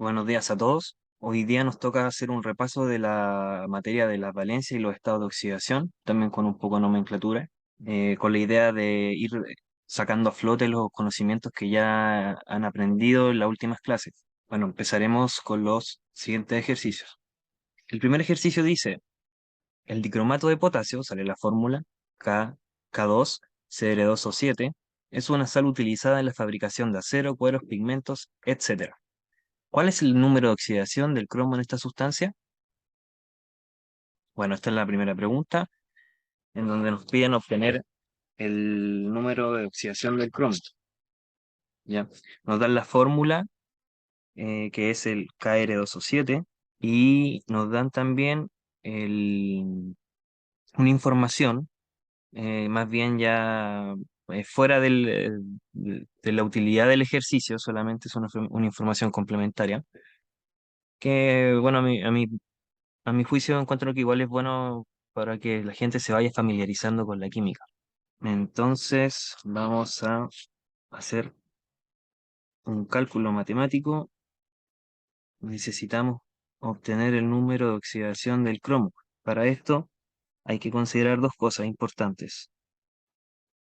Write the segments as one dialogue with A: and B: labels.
A: Buenos días a todos. Hoy día nos toca hacer un repaso de la materia de las valencias y los estados de oxidación, también con un poco de nomenclatura, con la idea de ir sacando a flote los conocimientos que ya han aprendido en las últimas clases. Bueno, empezaremos con los siguientes ejercicios. El primer ejercicio dice, el dicromato de potasio, sale la fórmula K, K2, Cr2O7, es una sal utilizada en la fabricación de acero, cueros, pigmentos, etc. ¿Cuál es el número de oxidación del cromo en esta sustancia? Bueno, esta es la primera pregunta, en donde nos piden obtener el número de oxidación del cromo. ¿Ya? Nos dan la fórmula, que es el Kr2O7, y nos dan también una información, más bien ya fuera de la utilidad del ejercicio, solamente es una información complementaria, que, bueno, a mi juicio encuentro que igual es bueno para que la gente se vaya familiarizando con la química. Entonces vamos a hacer un cálculo matemático. Necesitamos obtener el número de oxidación del cromo. Para esto hay que considerar dos cosas importantes.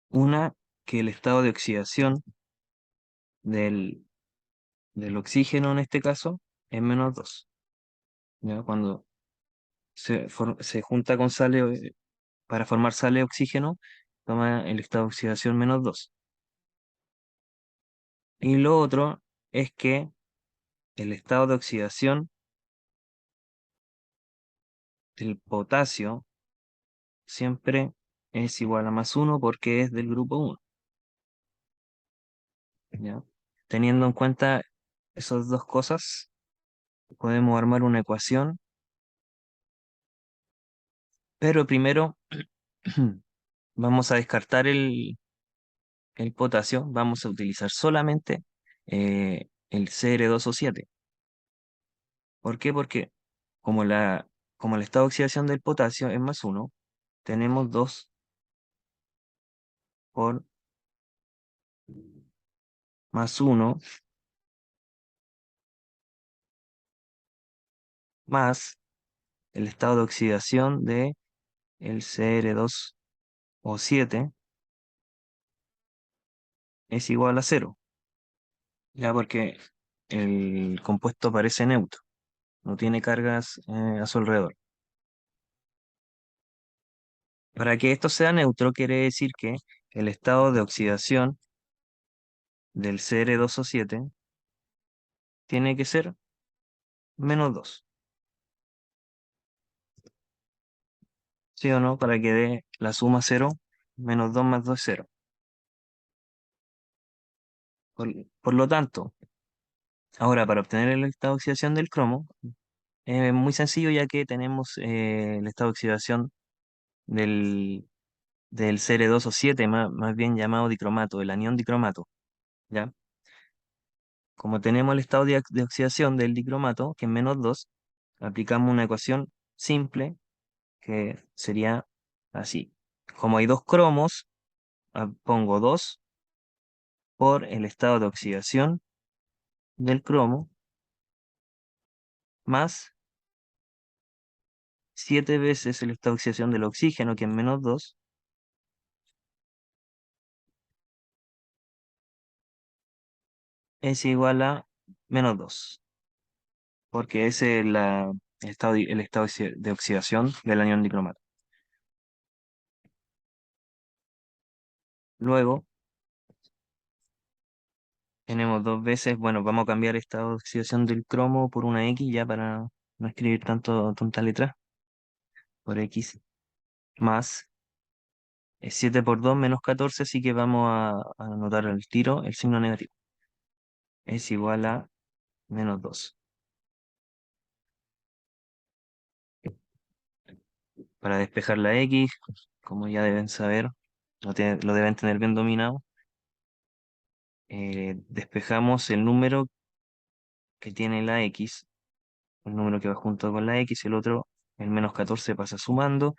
A: Una, que el estado de oxidación del, del oxígeno en este caso es -2. ¿Ya? Cuando se junta con sales, para formar sal de oxígeno, toma el estado de oxidación -2. Y lo otro es que el estado de oxidación del potasio siempre es igual a +1 porque es del grupo 1. ¿Ya? Teniendo en cuenta esas dos cosas, podemos armar una ecuación, pero primero vamos a descartar el potasio, vamos a utilizar solamente el Cr2O7. ¿Por qué? Porque como como el estado de oxidación del potasio es +1, tenemos 2 por +1 más el estado de oxidación de el Cr2O7 es igual a 0, ya porque el compuesto parece neutro, no tiene cargas a su alrededor. Para que esto sea neutro quiere decir que el estado de oxidación del Cr2O7 tiene que ser -2, ¿sí o no? Para que dé la suma 0, -2 más 2 es 0. Por, por lo tanto, ahora para obtener el estado de oxidación del cromo, es muy sencillo ya que tenemos el estado de oxidación del, del Cr2O7, más bien llamado dicromato, el anión dicromato, ¿ya? Como tenemos el estado de oxidación del dicromato, que es -2, aplicamos una ecuación simple que sería así. Como hay dos cromos, pongo 2 por el estado de oxidación del cromo más 7 veces el estado de oxidación del oxígeno, que es -2, es igual a -2, porque ese es el estado de oxidación del anión dicromato. Luego tenemos dos veces, bueno, vamos a cambiar estado de oxidación del cromo por una X ya para no escribir tanto tonta letra, por X más 7 por 2 -14, así que vamos a anotar al tiro el signo negativo. Es igual a -2. Para despejar la X, como ya deben saber, lo deben tener bien dominado, despejamos el número que tiene la X, el número que va junto con la X, el otro, el -14 pasa sumando,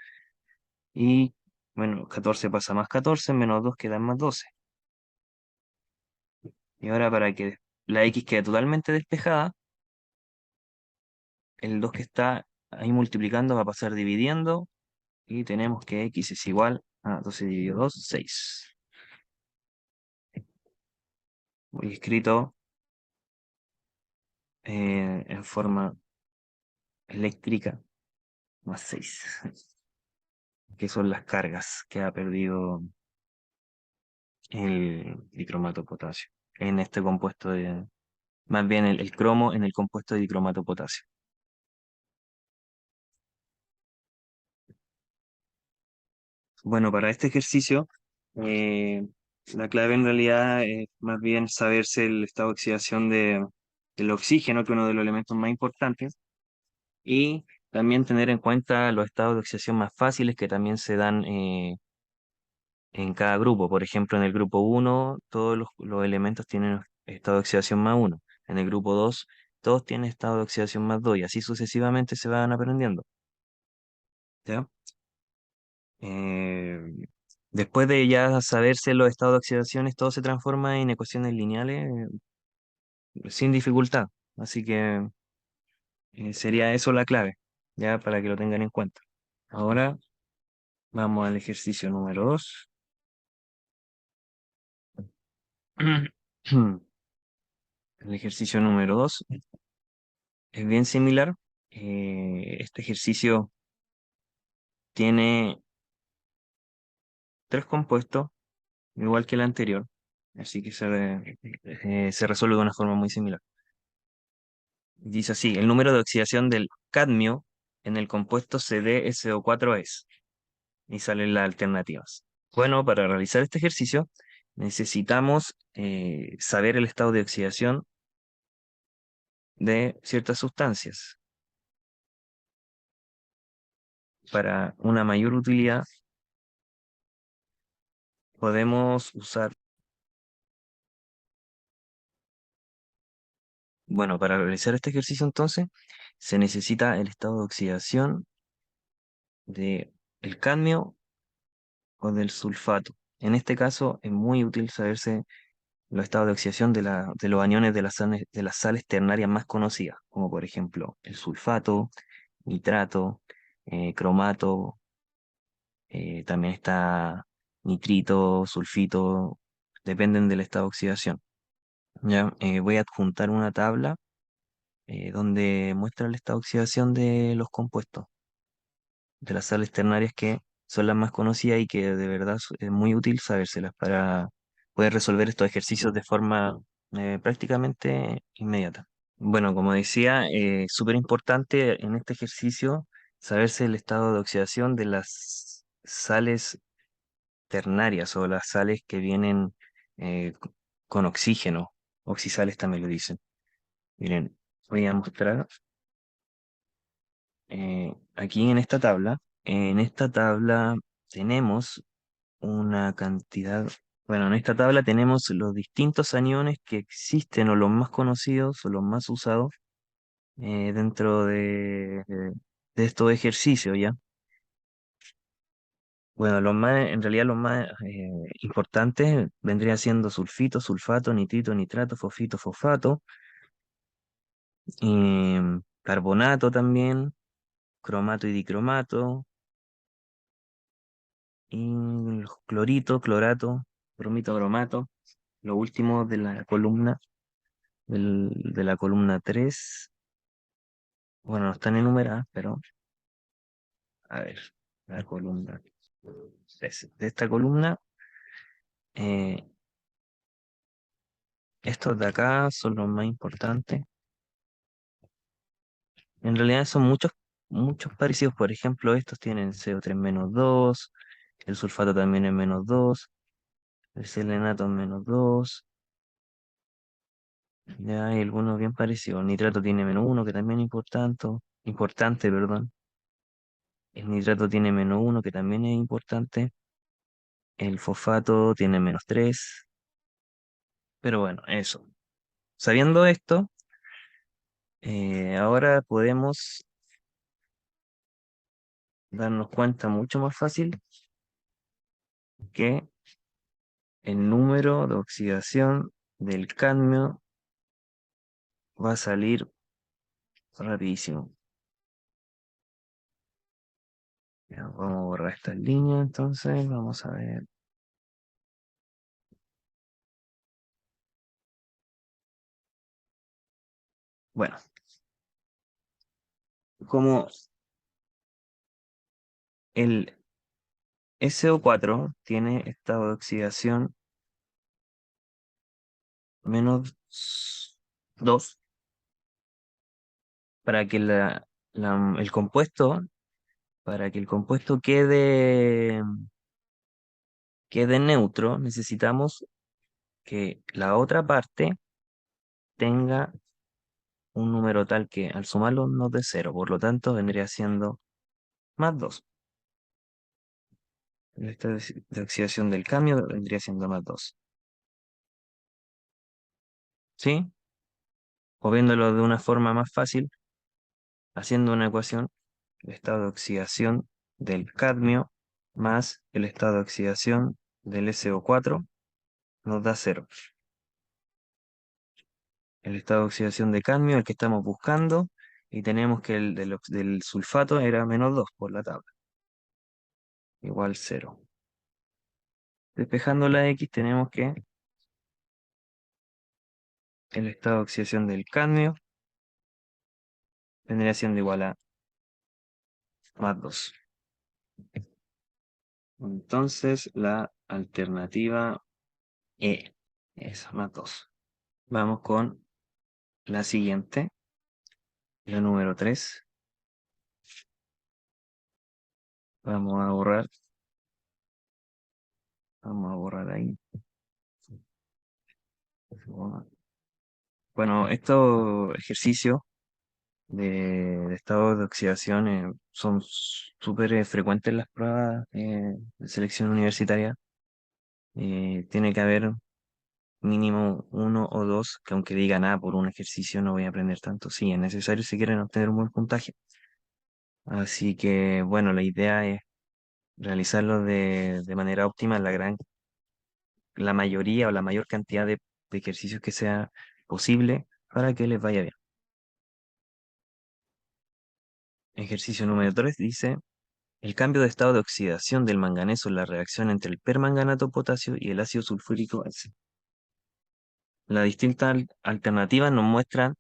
A: y bueno, 14 pasa +14, -2 queda +12. Y ahora para que la X quede totalmente despejada, el 2 que está ahí multiplicando va a pasar dividiendo y tenemos que x es igual a 12 dividido 2, 6. Muy escrito en forma eléctrica más 6, que son las cargas que ha perdido el dicromato de potasio en este compuesto de, más bien el cromo en el compuesto de dicromato de potasio. Bueno, para este ejercicio, eh, la clave en realidad es más bien saberse el estado de oxidación del oxígeno, que es uno de los elementos más importantes, y también tener en cuenta los estados de oxidación más fáciles que también se dan en cada grupo. Por ejemplo, en el grupo uno todos los elementos tienen estado de oxidación más uno. En el grupo 2 todos tienen estado de oxidación más 2 y así sucesivamente se van aprendiendo. ¿Ya? Eh, Después de ya saberse los estados de oxidaciones, todo se transforma en ecuaciones lineales sin dificultad. Así que sería eso la clave, ya para que lo tengan en cuenta. Ahora vamos al ejercicio número 2. El ejercicio número 2 es bien similar. Este ejercicio tiene tres compuestos, igual que el anterior, así que se resuelve de una forma muy similar. Dice así, el número de oxidación del cadmio en el compuesto CdSO4 es, y salen las alternativas. Bueno, para realizar este ejercicio necesitamos saber el estado de oxidación de ciertas sustancias. Para una mayor utilidad podemos usar, bueno, para realizar este ejercicio entonces se necesita el estado de oxidación de el cadmio o del sulfato. En este caso es muy útil saberse los estados de oxidación de los aniones de las sales ternarias más conocidas, como por ejemplo el sulfato, nitrato, cromato, también está nitrito, sulfito, dependen del estado de oxidación. Ya, voy a adjuntar una tabla donde muestra el estado de oxidación de los compuestos, de las sales ternarias que son las más conocidas y que de verdad es muy útil sabérselas para poder resolver estos ejercicios de forma prácticamente inmediata. Bueno, como decía, súper importante en este ejercicio saberse el estado de oxidación de las sales ternarias o las sales que vienen con oxígeno, oxisales también lo dicen. Miren, voy a mostrar aquí en esta tabla tenemos una cantidad, bueno, en esta tabla tenemos los distintos aniones que existen o los más conocidos o los más usados dentro de estos ejercicios, ¿ya? Bueno, en realidad los más importantes vendría siendo sulfito, sulfato, nitrito, nitrato, fosfito, fosfato, carbonato también, cromato y dicromato, y los clorito, clorato, bromito, bromato. Lo último de la columna, de la columna 3 bueno, no están enumeradas, pero a ver, la columna 3. De esta columna, eh, estos de acá son los más importantes. En realidad son muchos parecidos. Por ejemplo, estos tienen CO3-2, el sulfato también es -2, el selenato es -2. Ya hay algunos bien parecidos. El nitrato tiene -1, que también es importante, perdón. El nitrato tiene -1, que también es importante. El fosfato tiene -3. Pero bueno, eso. Sabiendo esto, ahora podemos darnos cuenta mucho más fácil que el número de oxidación del cadmio va a salir rapidísimo. Ya, vamos a borrar esta línea, entonces vamos a ver. Bueno, como el SO4 tiene estado de oxidación -2, para que el compuesto, para que el compuesto quede neutro, necesitamos que la otra parte tenga un número tal que al sumarlo nos dé cero, por lo tanto vendría siendo +2. El estado de oxidación del cambio vendría siendo +2. ¿Sí? O viéndolo de una forma más fácil, haciendo una ecuación, el estado de oxidación del cadmio más el estado de oxidación del SO4 nos da cero. El estado de oxidación de cadmio, el que estamos buscando, y tenemos que el del sulfato era -2 por la tabla, igual cero. Despejando la X tenemos que el estado de oxidación del cadmio vendría siendo igual a +2. Entonces la alternativa es +2. Vamos con la siguiente, la número 3. Vamos a borrar, vamos a borrar ahí. Bueno, estos ejercicios de estado de oxidación son súper frecuentes en las pruebas de selección universitaria. Tiene que haber mínimo uno o dos que aunque digan, por un ejercicio no voy a aprender tanto, sí, es necesario si quieren obtener un buen puntaje. Así que, bueno, la idea es realizarlo de manera óptima la mayoría o la mayor cantidad de ejercicios que sea posible para que les vaya bien. Ejercicio número 3 dice, el cambio de estado de oxidación del manganeso en la reacción entre el permanganato potasio y el ácido sulfúrico es. Las distintas alternativas nos muestran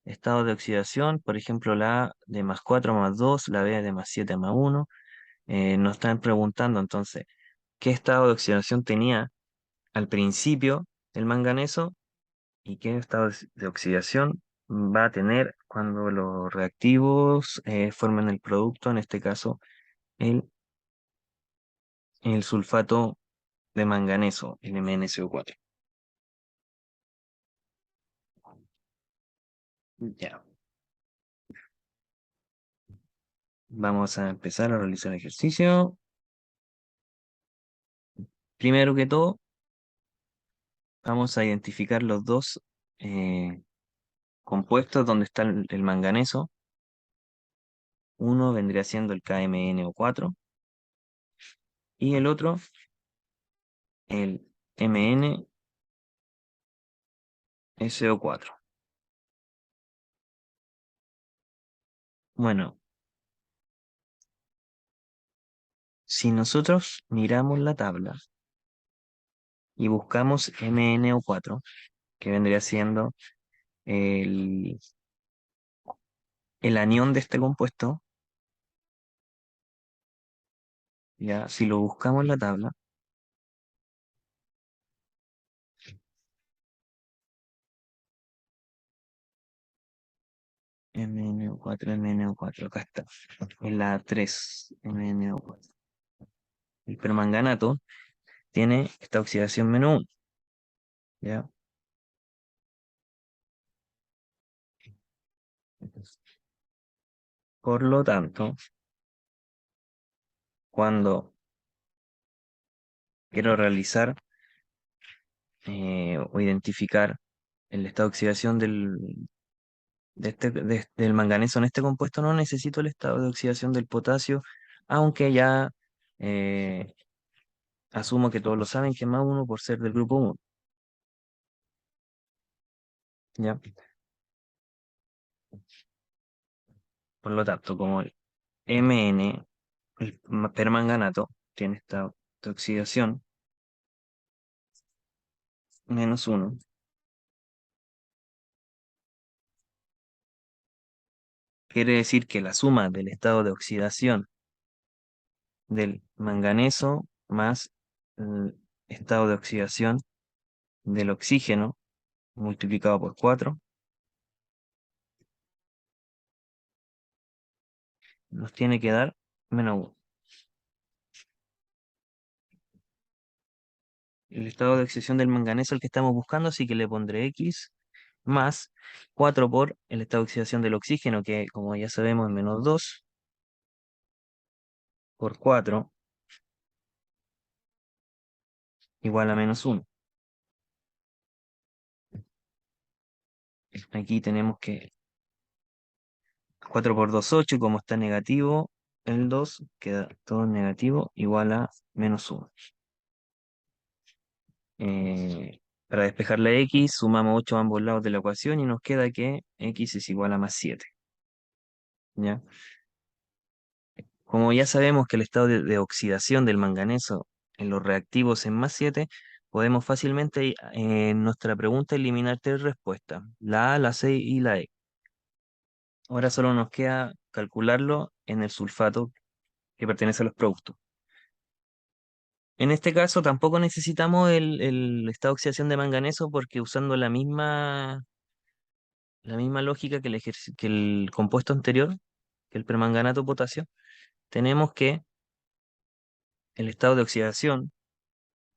A: estados de oxidación, por ejemplo, la A de +4 +2, la B de +7 +1. Nos están preguntando entonces, ¿qué estado de oxidación tenía al principio el manganeso y qué estado de oxidación va a tener cuando los reactivos formen el producto, en este caso el, el sulfato de manganeso, el MnSO4? Ya, vamos a empezar a realizar el ejercicio. Primero que todo, vamos a identificar los dos eh, compuestos donde está el manganeso. Uno vendría siendo el KMnO4 y el otro el MnSO4. Bueno, si nosotros miramos la tabla y buscamos MnO4, que vendría siendo el, el anión de este compuesto, ya si lo buscamos en la tabla, MnO4, MnO4, acá está, en la 3, MnO4. El permanganato tiene esta oxidación -1, ¿ya? Por lo tanto, cuando quiero realizar o identificar el estado de oxidación del manganeso en este compuesto, no necesito el estado de oxidación del potasio, aunque ya eh, asumo que todos lo saben que es +1 por ser del grupo 1. ¿Ya? Por lo tanto, como el Mn El permanganato tiene estado de oxidación -1. Quiere decir que la suma del estado de oxidación del manganeso más el estado de oxidación del oxígeno multiplicado por 4 nos tiene que dar -1. El estado de oxidación del manganeso es el que estamos buscando, así que le pondré X más 4 por el estado de oxidación del oxígeno, que como ya sabemos es -2 por 4 igual a -1. Aquí tenemos que 4 por 2 8, y como está negativo, el 2 queda todo negativo, igual a -1. Para despejar la X, sumamos 8 a ambos lados de la ecuación y nos queda que X es igual a +7. ¿Ya? Como ya sabemos que el estado de oxidación del manganeso en los reactivos es +7, podemos fácilmente en nuestra pregunta eliminar tres respuestas, la A, la C y la E. Ahora solo nos queda calcularlo en el sulfato que pertenece a los productos. En este caso tampoco necesitamos el estado de oxidación de manganeso porque usando la misma lógica que el compuesto anterior, que el permanganato potasio, tenemos que el estado de oxidación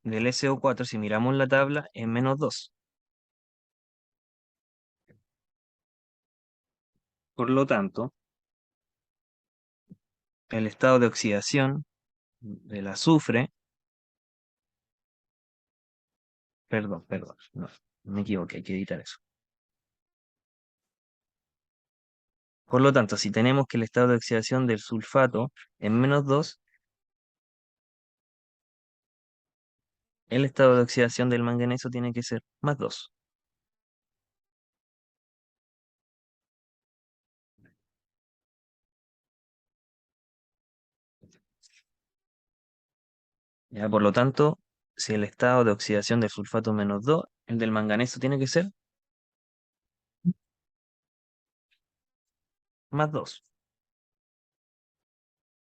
A: del SO4, si miramos la tabla, es -2. Por lo tanto, el estado de oxidación del azufre, perdón, no, me equivoqué, hay que editar eso. Por lo tanto, si tenemos que el estado de oxidación del sulfato es -2, el estado de oxidación del manganeso tiene que ser +2. Ya, por lo tanto, si el estado de oxidación del sulfato es -2, el del manganeso tiene que ser +2.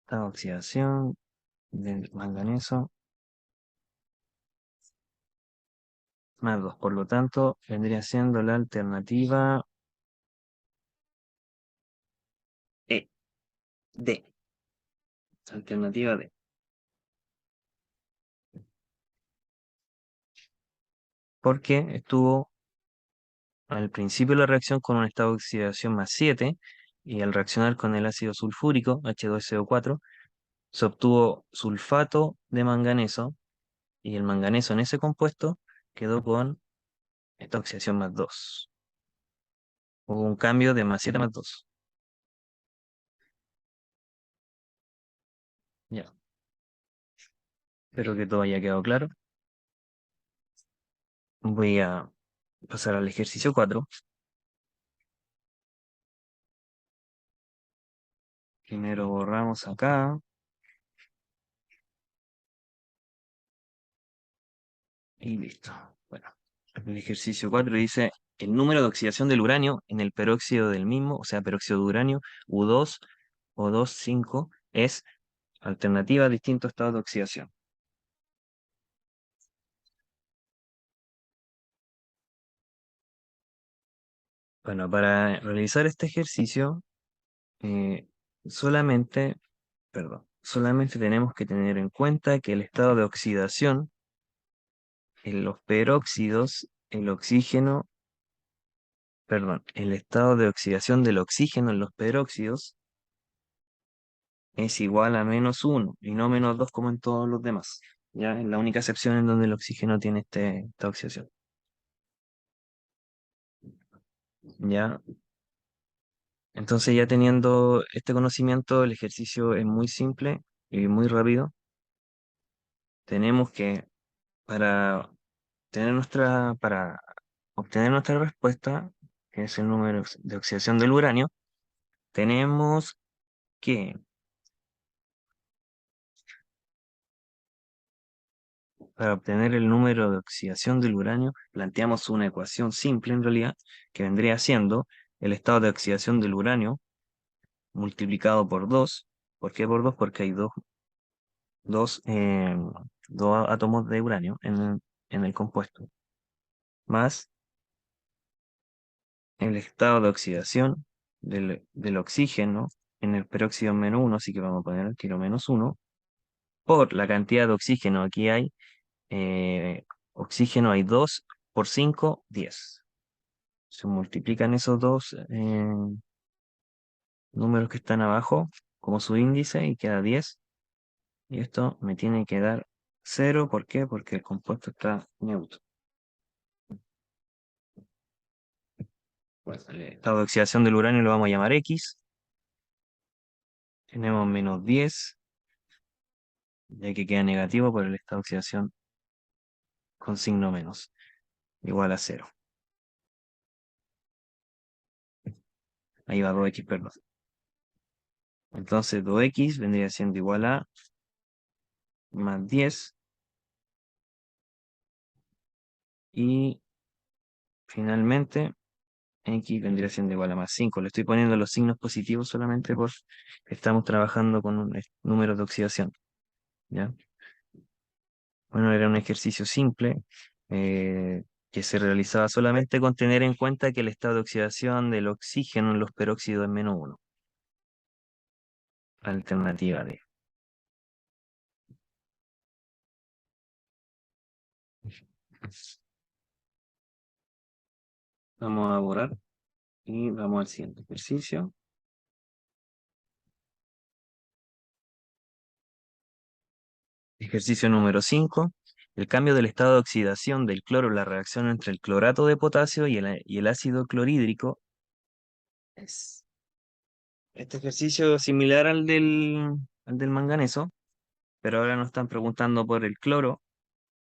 A: Estado de oxidación del manganeso +2. Por lo tanto, vendría siendo la alternativa E, D. Alternativa D. Porque estuvo al principio de la reacción con un estado de oxidación +7 y al reaccionar con el ácido sulfúrico, H2SO4, se obtuvo sulfato de manganeso y el manganeso en ese compuesto quedó con esta oxidación +2. Hubo un cambio de +7 a +2. Ya, espero que todo haya quedado claro. Voy a pasar al ejercicio 4. Primero borramos acá y listo. Bueno, el ejercicio 4 dice el número de oxidación del uranio en el peróxido del mismo, o sea, peróxido de uranio U2 o 2,5 es alternativa a distintos estados de oxidación. Bueno, para realizar este ejercicio, eh, solamente, solamente tenemos que tener en cuenta que el estado de oxidación en los peróxidos, el estado de oxidación del oxígeno en los peróxidos es igual a -1 y no -2 como en todos los demás. Ya es la única excepción en donde el oxígeno tiene esta oxidación. Ya, entonces ya teniendo este conocimiento, el ejercicio es muy simple y muy rápido. Tenemos que, para para obtener nuestra respuesta, que es el número de oxidación del uranio, tenemos que Para obtener el número de oxidación del uranio, planteamos una ecuación simple en realidad, que vendría siendo el estado de oxidación del uranio multiplicado por 2. ¿Por qué por 2? Porque hay dos, eh, dos átomos de uranio en el compuesto, más el estado de oxidación del oxígeno en el peróxido -1, así que vamos a poner el tiro -1, por la cantidad de oxígeno. Aquí hay oxígeno, hay 2 por 5, 10. Se multiplican esos dos números que están abajo como su índice y queda 10. Y esto me tiene que dar 0. ¿Por qué? Porque el compuesto está neutro. Bueno, el estado de oxidación del uranio lo vamos a llamar X. Tenemos -10, ya que queda negativo por el estado de oxidación con signo menos, igual a 0. Ahí va 2x, perdón. Entonces 2x vendría siendo igual a más 10 y finalmente X vendría siendo igual a más 5. Le estoy poniendo los signos positivos solamente porque estamos trabajando con un número de oxidación, ¿ya? Bueno, era un ejercicio simple que se realizaba solamente con tener en cuenta que el estado de oxidación del oxígeno en los peróxidos es -1. Alternativa D. Vamos a borrar y vamos al siguiente ejercicio. Ejercicio número 5. El cambio del estado de oxidación del cloro en la reacción entre el clorato de potasio y el ácido clorhídrico es. Este ejercicio es similar al del manganeso, pero ahora nos están preguntando por el cloro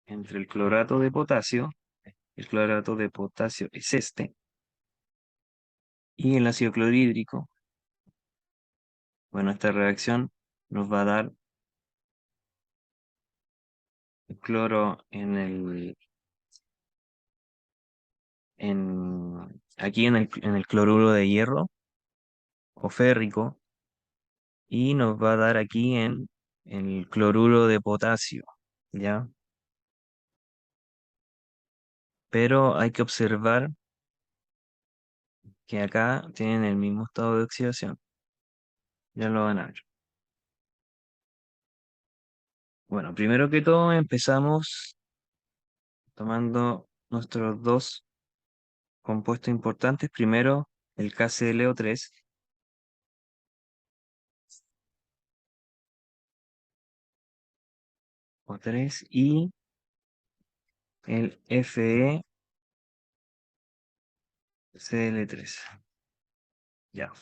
A: entre el clorato de potasio. El clorato de potasio es este, y el ácido clorhídrico. Bueno, esta reacción nos va a dar el cloro aquí en el cloruro de hierro o férrico, y nos va a dar aquí en el cloruro de potasio, ¿ya? Pero hay que observar que acá tienen el mismo estado de oxidación. Ya lo van a ver. Bueno, primero que todo empezamos tomando nuestros dos compuestos importantes. Primero el KClO3 o 3 y el FeCl3. Ya.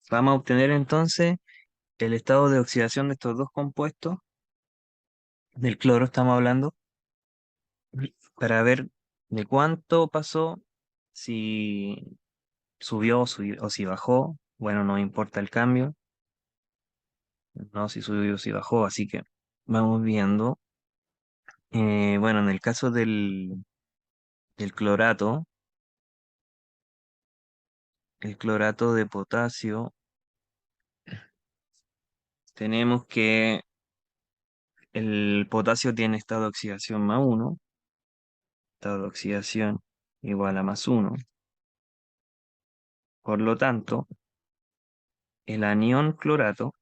A: Vamos a obtener entonces el estado de oxidación de estos dos compuestos, del cloro estamos hablando, para ver de cuánto pasó, si subió o si bajó. Bueno, no importa el cambio, no si subió o si bajó, así que vamos viendo. Bueno, en el caso del clorato, el clorato de potasio, tenemos que el potasio tiene estado de oxidación +1, estado de oxidación igual a +1. Por lo tanto, el anión clorato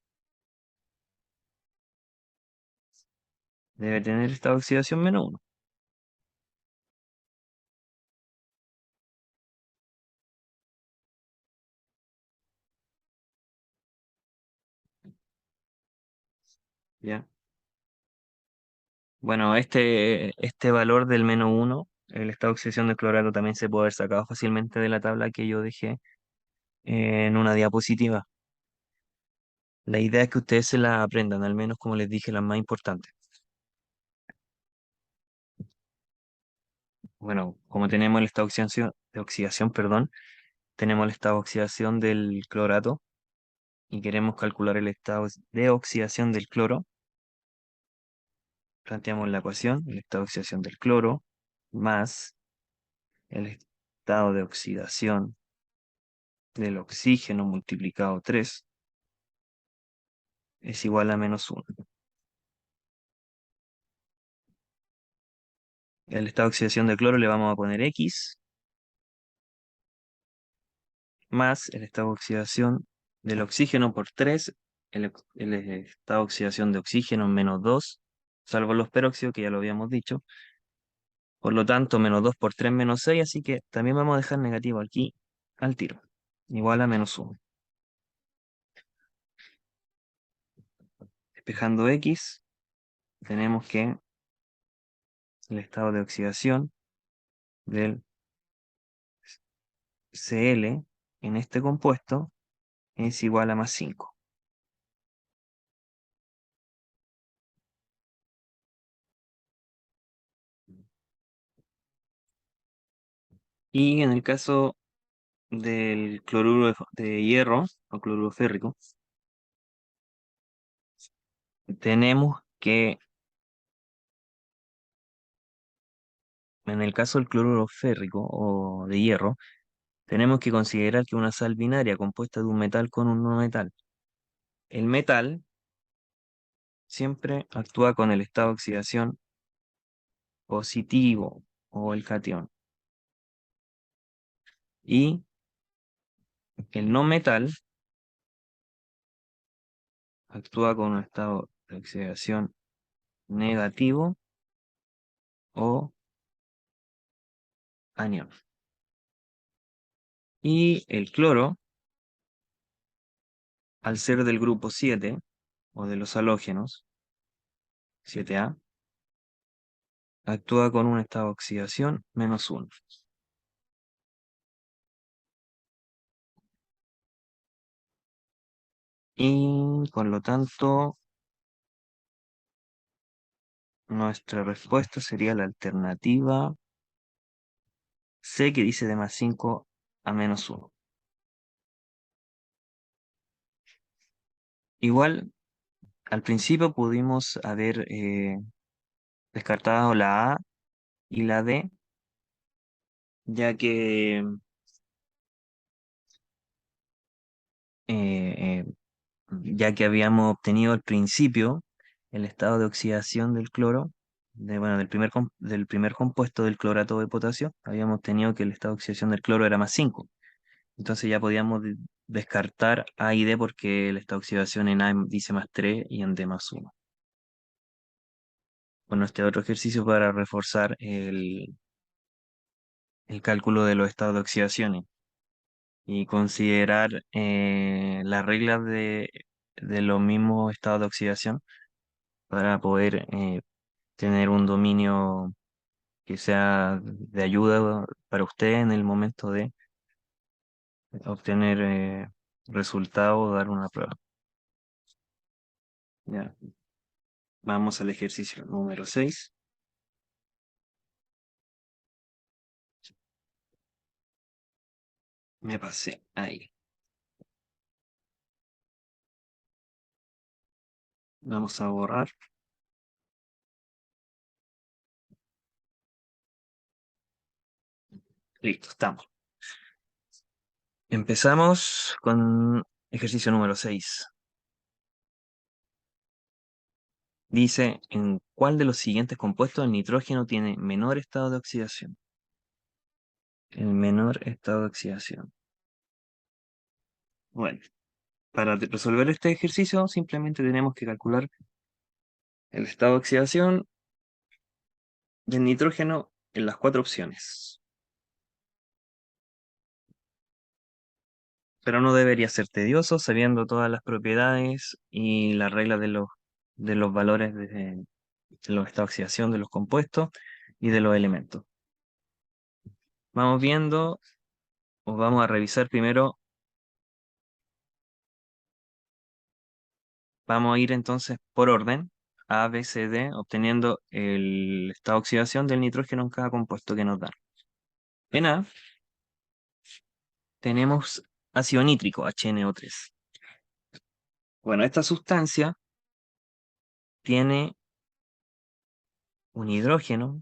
A: debe tener estado de oxidación -1. ¿Ya? Bueno, este valor del -1, el estado de oxidación del clorato, también se puede haber sacado fácilmente de la tabla que yo dejé en una diapositiva. La idea es que ustedes se la aprendan, al menos como les dije, las más importantes. Bueno, como tenemos el estado de oxidación, perdón, tenemos el estado de oxidación del clorato y queremos calcular el estado de oxidación del cloro. planteamos la ecuación, el estado de oxidación del cloro más el estado de oxidación del oxígeno multiplicado 3 es igual a -1. El estado de oxidación del cloro le vamos a poner X más el estado de oxidación del oxígeno por 3, el estado de oxidación de oxígeno -2, salvo los peróxidos, que ya lo habíamos dicho. Por lo tanto, -2 por 3 -6, así que también vamos a dejar negativo aquí al tiro, igual a -1. Despejando X, tenemos que el estado de oxidación del Cl en este compuesto es igual a +5. Y en el caso del cloruro de hierro o cloruro férrico, tenemos que, en el caso del cloruro férrico o de hierro, tenemos que considerar que una sal binaria compuesta de un metal con un no metal. El metal siempre actúa con el estado de oxidación positivo o el catión. Y el no metal actúa con un estado de oxidación negativo o anión. Y el cloro, al ser del grupo 7 o de los halógenos, 7A, actúa con un estado de oxidación -1. Y por lo tanto, nuestra respuesta sería la alternativa C, que dice de +5 a -1. Igual, al principio pudimos haber descartado la A y la D, ya que eh, eh, habíamos obtenido al principio el estado de oxidación del cloro, bueno, del primer compuesto del clorato de potasio, habíamos obtenido que el estado de oxidación del cloro era +5. Entonces ya podíamos descartar A y D porque la estado de oxidación en A dice +3 y en D +1. Bueno, este otro ejercicio para reforzar el cálculo de los estados de oxidación y considerar las reglas de los mismos estados de oxidación para poder tener un dominio que sea de ayuda para usted en el momento de obtener resultados o dar una prueba. Ya, vamos al ejercicio número 6. Me pasé ahí. Vamos a borrar. Listo, estamos. Empezamos con ejercicio número 6. Dice, ¿en cuál de los siguientes compuestos el nitrógeno tiene menor estado de oxidación? El menor estado de oxidación. Bueno, para resolver este ejercicio simplemente tenemos que calcular el estado de oxidación del nitrógeno en las 4 opciones. Pero no debería ser tedioso sabiendo todas las propiedades y las reglas de los valores de los estados de oxidación de los compuestos y de los elementos. Vamos viendo, o vamos a revisar primero. Vamos a ir entonces por orden, A, B, C, D, obteniendo el estado de oxidación del nitrógeno en cada compuesto que nos da. En A tenemos ácido nítrico, HNO3. Bueno, esta sustancia tiene un hidrógeno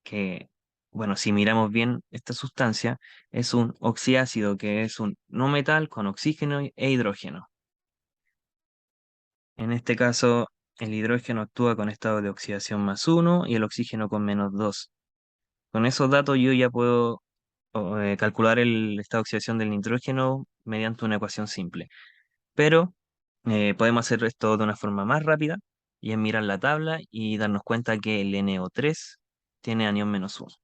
A: que, bueno, si miramos bien esta sustancia, es un oxiácido que es un no metal con oxígeno e hidrógeno. En este caso, el hidrógeno actúa con estado de oxidación +1 y el oxígeno con -2. Con esos datos yo ya puedo calcular el estado de oxidación del nitrógeno mediante una ecuación simple. Pero podemos hacer esto de una forma más rápida y es mirar la tabla y darnos cuenta que el NO3 tiene anión -1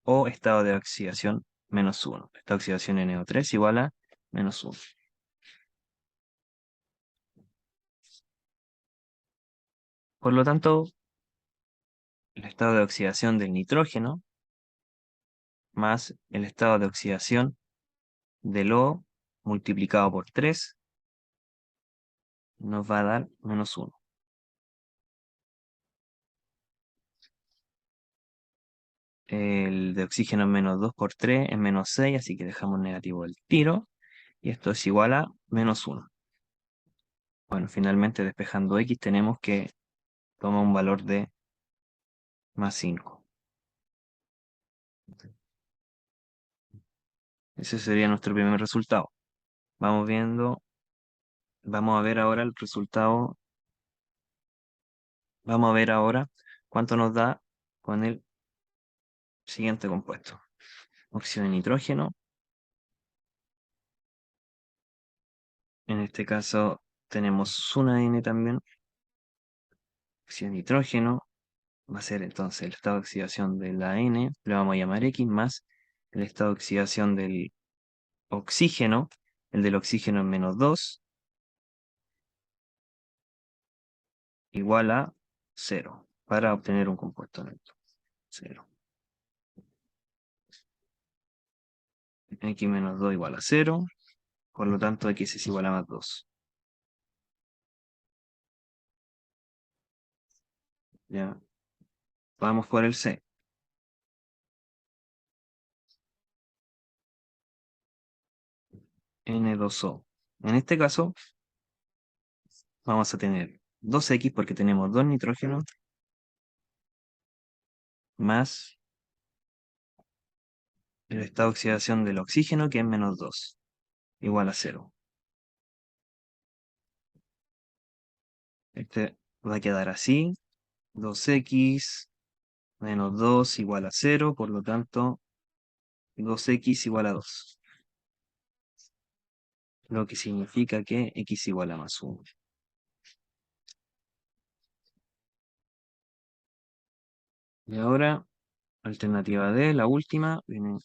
A: o estado de oxidación -1. Esta oxidación NO3 igual a -1. Por lo tanto, el estado de oxidación del nitrógeno más el estado de oxidación del O multiplicado por 3 nos va a dar -1. El de oxígeno es -2 por 3 es -6, así que dejamos negativo el tiro. Y esto es igual a -1. Bueno, finalmente despejando X tenemos que toma un valor de +5. Ese sería nuestro primer resultado. Vamos viendo, vamos a ver ahora el resultado. Vamos a ver ahora cuánto nos da con el siguiente compuesto. Óxido de nitrógeno. En este caso tenemos una N también. Óxido de nitrógeno. Va a ser entonces el estado de oxidación de la N, le vamos a llamar X, más el estado de oxidación del oxígeno. El del oxígeno es -2, igual a 0, para obtener un compuesto neutro. 0. X menos 2 igual a 0, por lo tanto X es igual a +2. Ya, vamos por el C. N2O. En este caso, vamos a tener 2X porque tenemos 2 nitrógenos más el estado de oxidación del oxígeno, que es -2, igual a 0. Este va a quedar así: 2X menos 2 igual a 0, por lo tanto 2X igual a 2, lo que significa que X igual a +1. Y ahora, alternativa D, la última, viene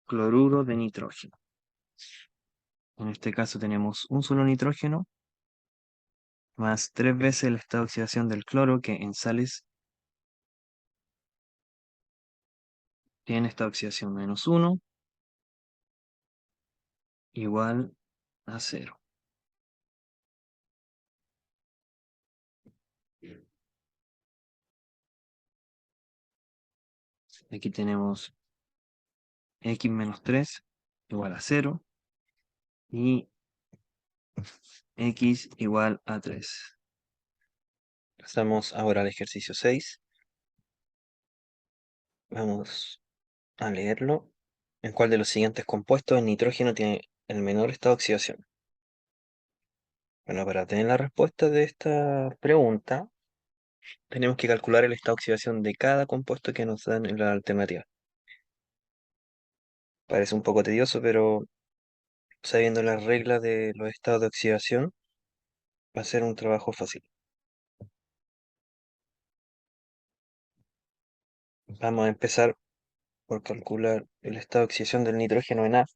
A: cloruro de nitrógeno. En este caso tenemos un solo nitrógeno más 3 veces el estado de oxidación del cloro, que en sales tiene esta oxidación -1, igual a 0. Aquí tenemos X menos 3 igual a 0 y X igual a 3. Pasamos ahora al ejercicio 6. Vamos a leerlo. ¿En cuál de los siguientes compuestos el nitrógeno tiene el menor estado de oxidación? Bueno, para tener la respuesta de esta pregunta, tenemos que calcular el estado de oxidación de cada compuesto que nos dan en la alternativa. Parece un poco tedioso, pero sabiendo las reglas de los estados de oxidación, va a ser un trabajo fácil. Vamos a empezar por calcular el estado de oxidación del nitrógeno en A.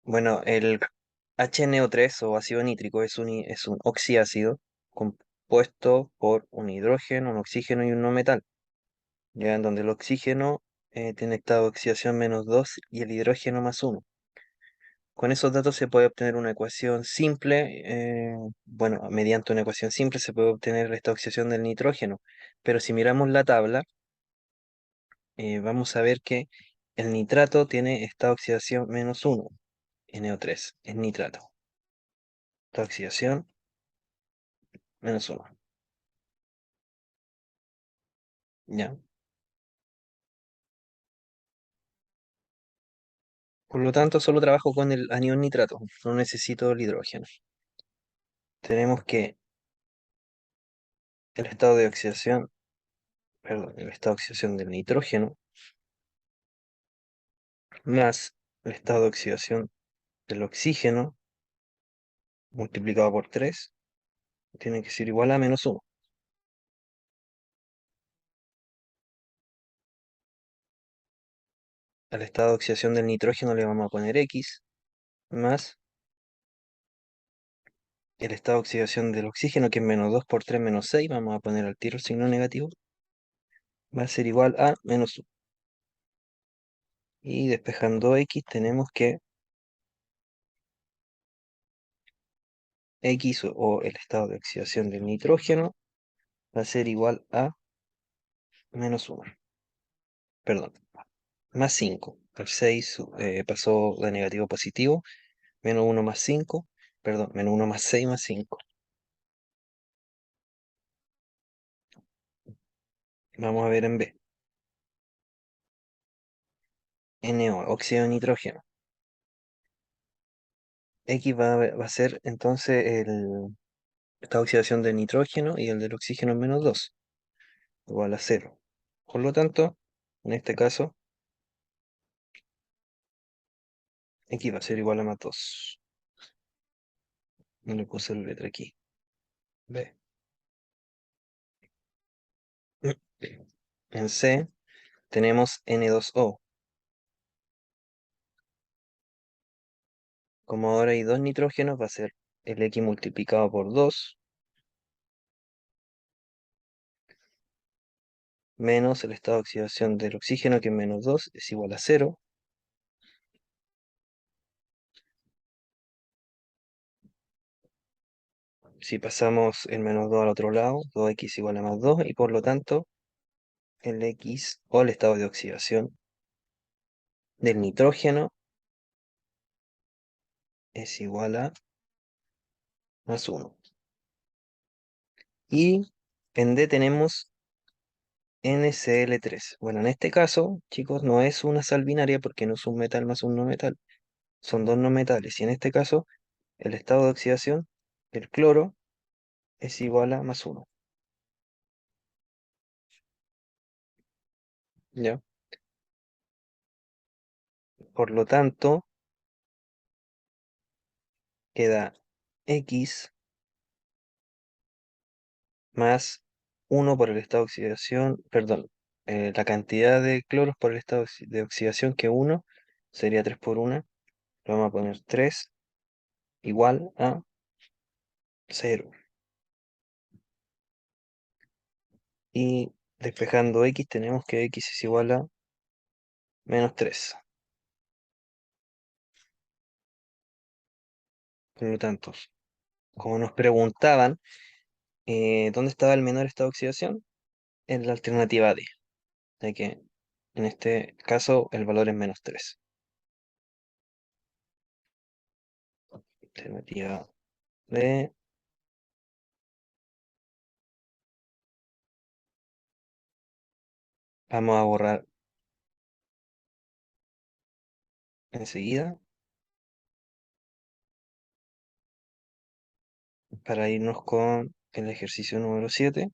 A: Bueno, el HNO3 o ácido nítrico es un oxiácido compuesto por un hidrógeno, un oxígeno y un no metal, ya en donde el oxígeno tiene estado de oxidación -2 y el hidrógeno +1. Con esos datos se puede obtener una ecuación simple. Bueno, mediante una ecuación simple se puede obtener esta oxidación del nitrógeno, pero si miramos la tabla, vamos a ver que el nitrato tiene esta oxidación -1. NO3 es nitrato. Esta oxidación, -1. ¿Ya? Por lo tanto, solo trabajo con el anión nitrato, no necesito el hidrógeno. Tenemos que el estado de oxidación, perdón, el estado de oxidación del nitrógeno más el estado de oxidación del oxígeno multiplicado por 3 tiene que ser igual a -1. Al estado de oxidación del nitrógeno le vamos a poner X más el estado de oxidación del oxígeno, que es -2 por 3 -6, vamos a poner al tiro el signo negativo, va a ser igual a -1. Y despejando X tenemos que X o el estado de oxidación del nitrógeno va a ser igual a -1. Perdón, más 5. El 6 pasó de negativo a positivo. -1 más 5. Perdón, -1 más 6 más 5. Vamos a ver en B. NO, óxido de nitrógeno. X va a ser entonces esta oxidación del nitrógeno y el del oxígeno es -2, igual a 0. Por lo tanto, en este caso, X va a ser igual a +2. No le puse la letra aquí. B. En C tenemos N2O. Como ahora hay dos nitrógenos, va a ser el X multiplicado por 2 menos el estado de oxidación del oxígeno, que es -2, es igual a 0. Si pasamos el -2 al otro lado, 2x igual a +2, y por lo tanto el X o el estado de oxidación del nitrógeno es igual a +1. Y en D tenemos NCl3. Bueno, en este caso, chicos, no es una sal binaria porque no es un metal más un no metal. Son dos no metales. Y en este caso, el estado de oxidación del cloro es igual a +1. ¿Ya? Por lo tanto, queda X más 1 por el estado de oxidación, perdón, la cantidad de cloros por el estado de oxidación, que 1 sería 3 por 1. Le vamos a poner 3 igual a 0. Y despejando X tenemos que X es igual a -3. Por lo tanto, como nos preguntaban dónde estaba el menor estado de oxidación, en la alternativa D, ya que en este caso el valor es -3. Alternativa D. Vamos a borrar enseguida para irnos con el ejercicio número 7.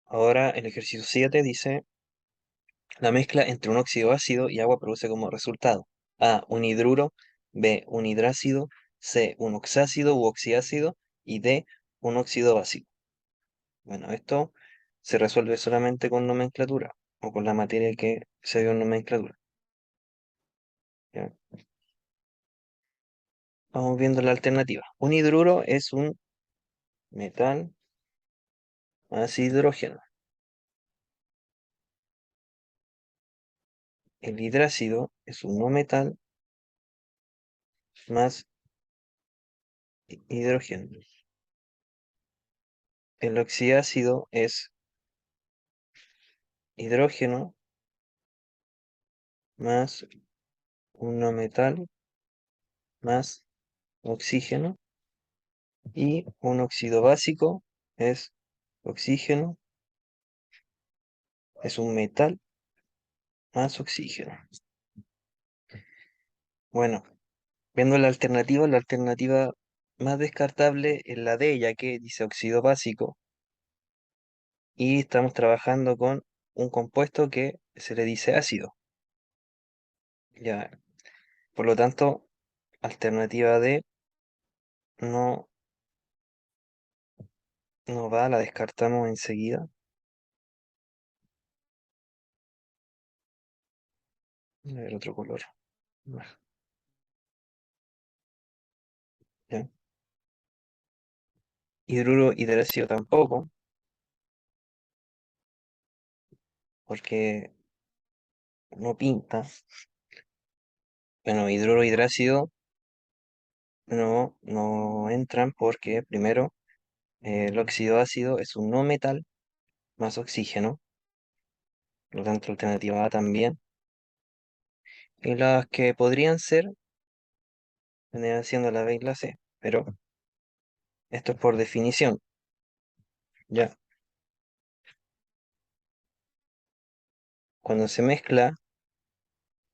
A: Ahora el ejercicio 7 dice: la mezcla entre un óxido ácido y agua produce como resultado A, un hidruro; B, un hidrácido; C, un oxácido u oxiácido; y D, un óxido básico. Bueno, esto se resuelve solamente con nomenclatura o con la materia que se dio en nomenclatura. ¿Ya? Vamos viendo la alternativa. Un hidruro es un metal más hidrógeno. El hidrácido es un no metal más hidrógeno. El oxiácido es hidrógeno más un no metal más oxígeno, y un óxido básico es oxígeno, es un metal más oxígeno. Bueno, viendo la alternativa más descartable es la D, ya que dice óxido básico, y estamos trabajando con un compuesto que se le dice ácido. Ya, por lo tanto, alternativa D no, no va, la descartamos enseguida. A ver, otro color. Ya. Hidruro hidrácido tampoco, porque no pinta. Bueno, hidruro hidrácido no entran porque primero el óxido ácido es un no metal más oxígeno, por lo tanto alternativa A también. Y las que podrían ser vendrían siendo la B y la C, pero esto es por definición. Ya, cuando se mezcla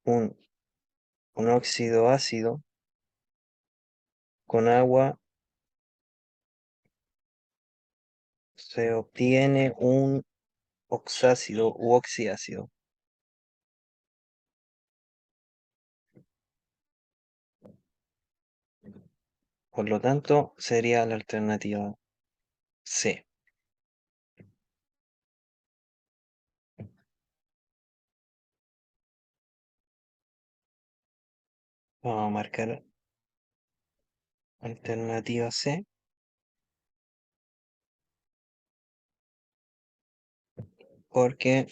A: un, un óxido ácido con agua, se obtiene un oxácido u oxiácido. Por lo tanto, sería la alternativa C. Vamos a marcar alternativa C porque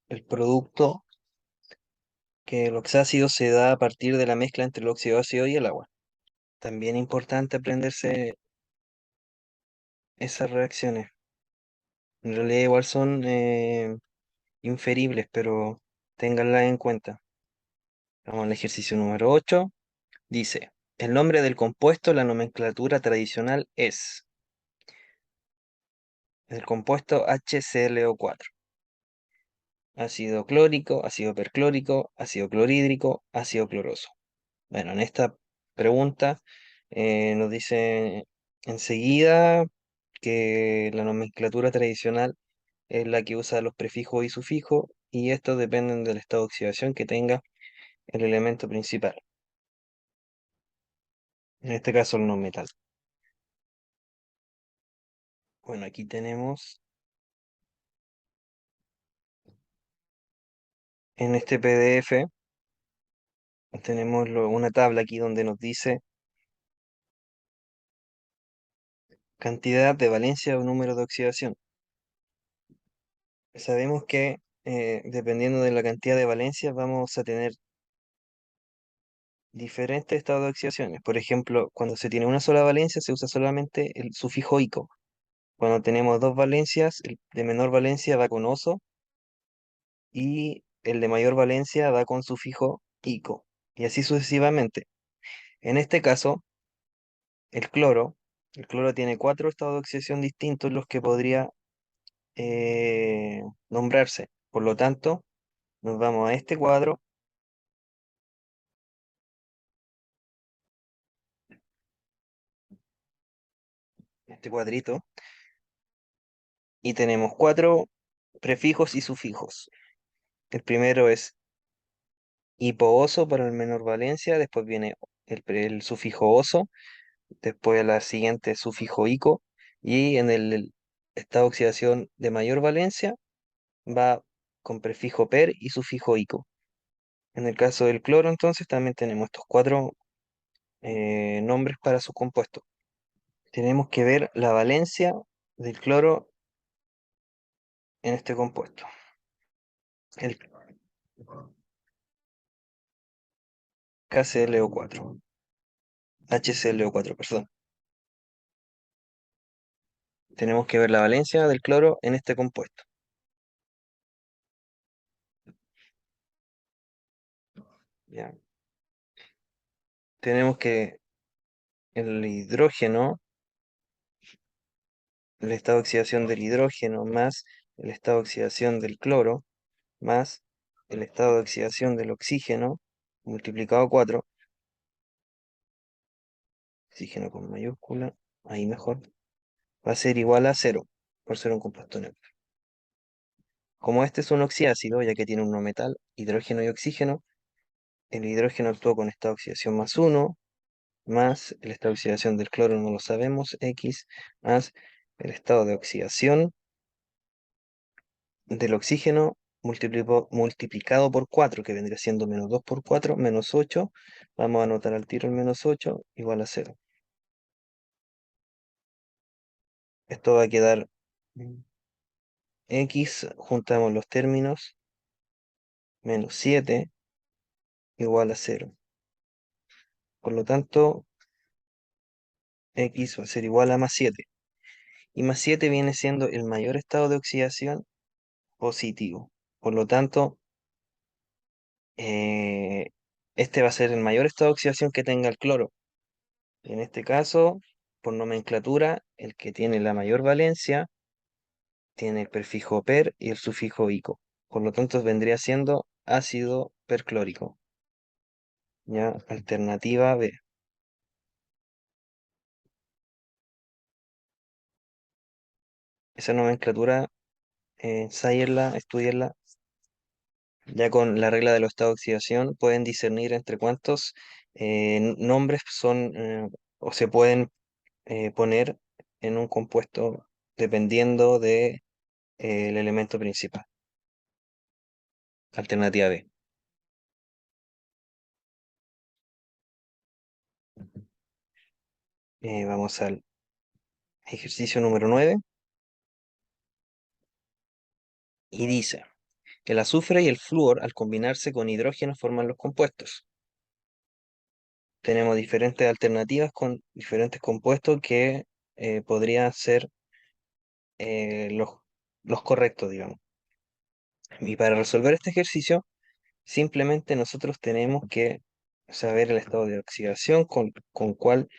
A: el producto que el oxácido se da a partir de la mezcla entre el óxido ácido y el agua. También importante aprenderse esas reacciones. En realidad igual son inferibles, pero ténganlas en cuenta. Vamos al ejercicio número 8. Dice, el nombre del compuesto, la nomenclatura tradicional es el compuesto HClO4. Ácido clórico, ácido perclórico, ácido clorhídrico, ácido cloroso. Bueno, en esta pregunta nos dice enseguida que la nomenclatura tradicional es la que usa los prefijos y sufijos, y estos dependen del estado de oxidación que tenga el elemento principal, en este caso el no metal. Bueno, aquí tenemos en este PDF, tenemos una tabla aquí donde nos dice cantidad de valencia o número de oxidación. Sabemos que dependiendo de la cantidad de valencias vamos a tener diferentes estados de oxidaciones. Por ejemplo, cuando se tiene una sola valencia se usa solamente el sufijo ico. Cuando tenemos dos valencias, el de menor valencia va con oso y el de mayor valencia va con sufijo ico. Y así sucesivamente. En este caso, el cloro, el cloro tiene cuatro estados de oxidación distintos los que podría nombrarse. Por lo tanto, nos vamos a este cuadro, este cuadrito, y tenemos cuatro prefijos y sufijos. El primero es hipooso para el menor valencia, después viene el sufijo oso, después la siguiente sufijo ico, y en el estado de oxidación de mayor valencia va con prefijo per y sufijo ico. En el caso del cloro, entonces, también tenemos estos cuatro nombres para su compuesto. Tenemos que ver la valencia del cloro en este compuesto. El KClO4, HClO4, perdón. Tenemos que ver la valencia del cloro en este compuesto. Ya. Tenemos que el hidrógeno, el estado de oxidación del hidrógeno más el estado de oxidación del cloro más el estado de oxidación del oxígeno multiplicado 4, oxígeno con mayúscula, ahí mejor, va a ser igual a 0, por ser un compuesto neutro. Como este es un oxiácido, ya que tiene un no metal, hidrógeno y oxígeno, el hidrógeno actuó con estado de oxidación más 1, más el estado de oxidación del cloro no lo sabemos, X, más el estado de oxidación del oxígeno multiplicado por 4, que vendría siendo menos 2 por 4, menos 8. Vamos a anotar al tiro el menos 8, igual a 0. Esto va a quedar X, juntamos los términos, menos 7 igual a 0. Por lo tanto, X va a ser igual a más 7. Y más 7 viene siendo el mayor estado de oxidación positivo. Por lo tanto, eh, este va a ser el mayor estado de oxidación que tenga el cloro. En este caso, por nomenclatura, el que tiene la mayor valencia tiene el prefijo per y el sufijo ico. Por lo tanto, vendría siendo ácido perclórico. Ya, alternativa B. Esa nomenclatura, ensayarla, estudiarla. Ya con la regla de los estados de oxidación pueden discernir entre cuántos nombres son o se pueden poner en un compuesto dependiendo de, el elemento principal. Alternativa B. Vamos al ejercicio número 9 y dice, el azufre y el flúor al combinarse con hidrógeno forman los compuestos. Tenemos diferentes alternativas con diferentes compuestos que podrían ser los correctos, digamos. Y para resolver este ejercicio, simplemente nosotros tenemos que saber el estado de oxidación con cuál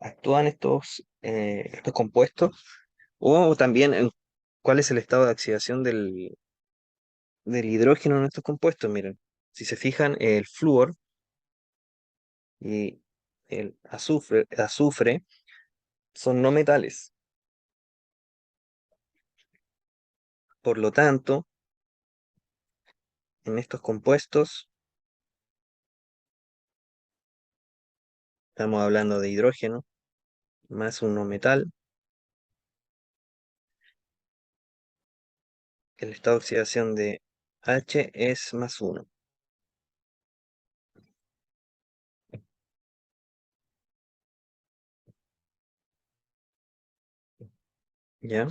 A: actúan estos compuestos, o también cuál es el estado de oxidación del hidrógeno en estos compuestos. Miren, si se fijan, el flúor y el azufre son no metales. Por lo tanto, en estos compuestos estamos hablando de hidrógeno más un no metal. El estado de oxidación de H es más 1. ¿Ya?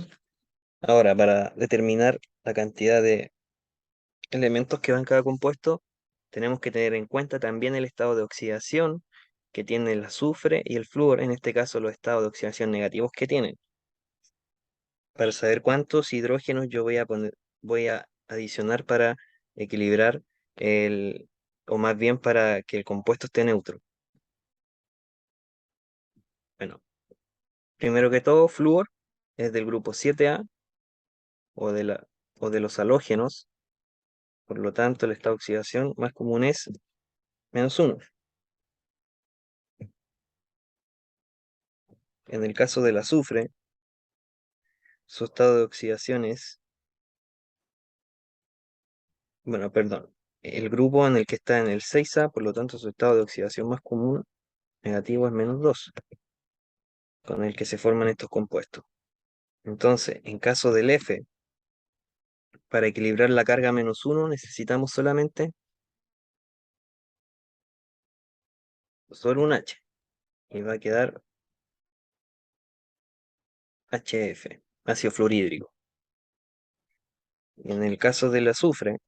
A: Ahora, para determinar la cantidad de elementos que van en cada compuesto, tenemos que tener en cuenta también el estado de oxidación que tiene el azufre y el flúor, en este caso los estados de oxidación negativos que tienen, para saber cuántos hidrógenos yo voy a adicionar para equilibrar el, o más bien para que el compuesto esté neutro. Bueno, primero que todo, flúor es del grupo 7A o o de los halógenos, por lo tanto el estado de oxidación más común es -1. En el caso del azufre, su estado de oxidación es, bueno, perdón, el grupo en el que está en el 6A, por lo tanto su estado de oxidación más común negativo es -2, con el que se forman estos compuestos. Entonces, en caso del F, para equilibrar la carga -1 necesitamos solamente solo un H, y va a quedar HF, ácido fluorhídrico. Y en el caso del azufre,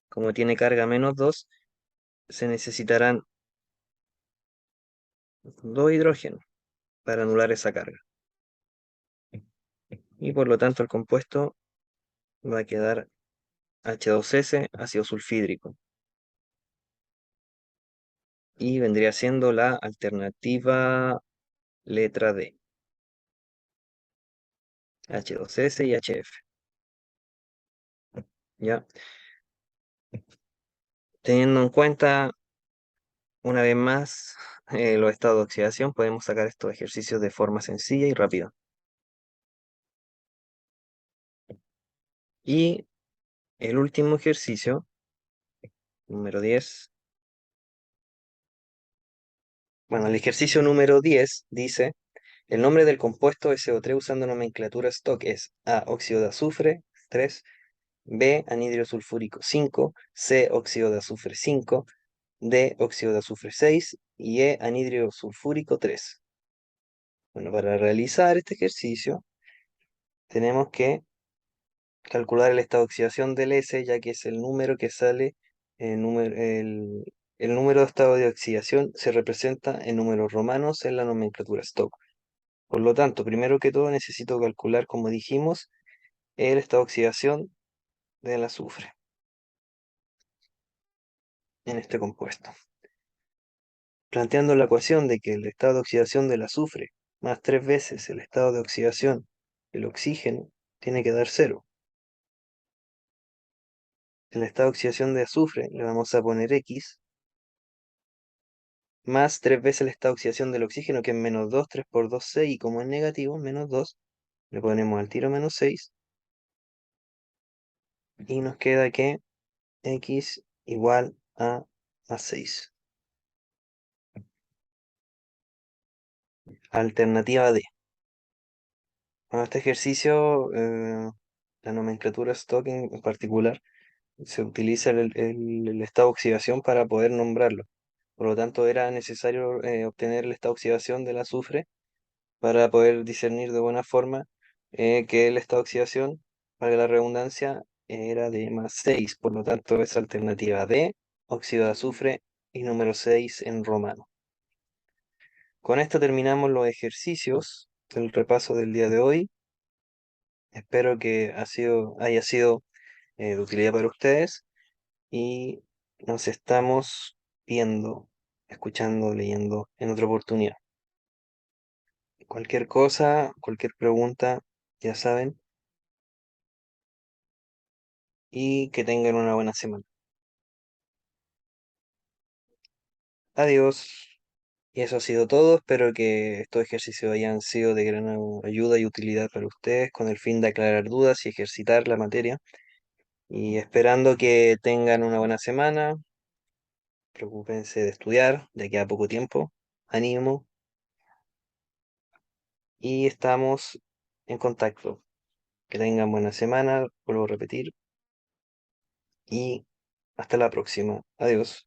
A: como tiene carga -2, se necesitarán dos hidrógenos para anular esa carga. Y por lo tanto el compuesto va a quedar H2S, ácido sulfídrico. Y vendría siendo la alternativa letra D, H2S y HF. ¿Ya? Teniendo en cuenta, una vez más, los estados de oxidación, podemos sacar estos ejercicios de forma sencilla y rápida. Y el último ejercicio, número 10. Bueno, el ejercicio número 10 dice, el nombre del compuesto SO3 usando nomenclatura stock es A, óxido de azufre, 3, B, anhidro sulfúrico 5, C, óxido de azufre 5, D, óxido de azufre 6 y E, anhidro sulfúrico 3. Bueno, para realizar este ejercicio tenemos que calcular el estado de oxidación del S, ya que es el número que sale, el número de estado de oxidación se representa en números romanos en la nomenclatura stock. Por lo tanto, primero que todo necesito calcular, como dijimos, el estado de oxidación del azufre en este compuesto. Planteando la ecuación de que el estado de oxidación del azufre más 3 veces el estado de oxidación del oxígeno tiene que dar 0. El estado de oxidación de azufre le vamos a poner X, más 3 veces el estado de oxidación del oxígeno, que es menos 2, 3 por 2, 6, y como es negativo, menos 2, le ponemos al tiro menos 6, y nos queda que X igual a más 6. Alternativa D. Bueno, este ejercicio, la nomenclatura stock en particular, se utiliza el estado de oxidación para poder nombrarlo. Por lo tanto, era necesario obtener el estado de oxidación del azufre para poder discernir de buena forma que el estado de oxidación, para la redundancia, era de más 6. Por lo tanto, es alternativa D, óxido de azufre y número 6 en romano. Con esto terminamos los ejercicios del repaso del día de hoy. Espero que haya sido de utilidad para ustedes y nos estamos viendo, escuchando, leyendo en otra oportunidad. Cualquier cosa, cualquier pregunta, ya saben, y que tengan una buena semana. Adiós. Y eso ha sido todo. Espero que estos ejercicios hayan sido de gran ayuda y utilidad para ustedes con el fin de aclarar dudas y ejercitar la materia. Y esperando que tengan una buena semana. Preocúpense de estudiar, de aquí a poco tiempo. Ánimo y estamos en contacto. Que tengan buena semana, vuelvo a repetir, y hasta la próxima. Adiós.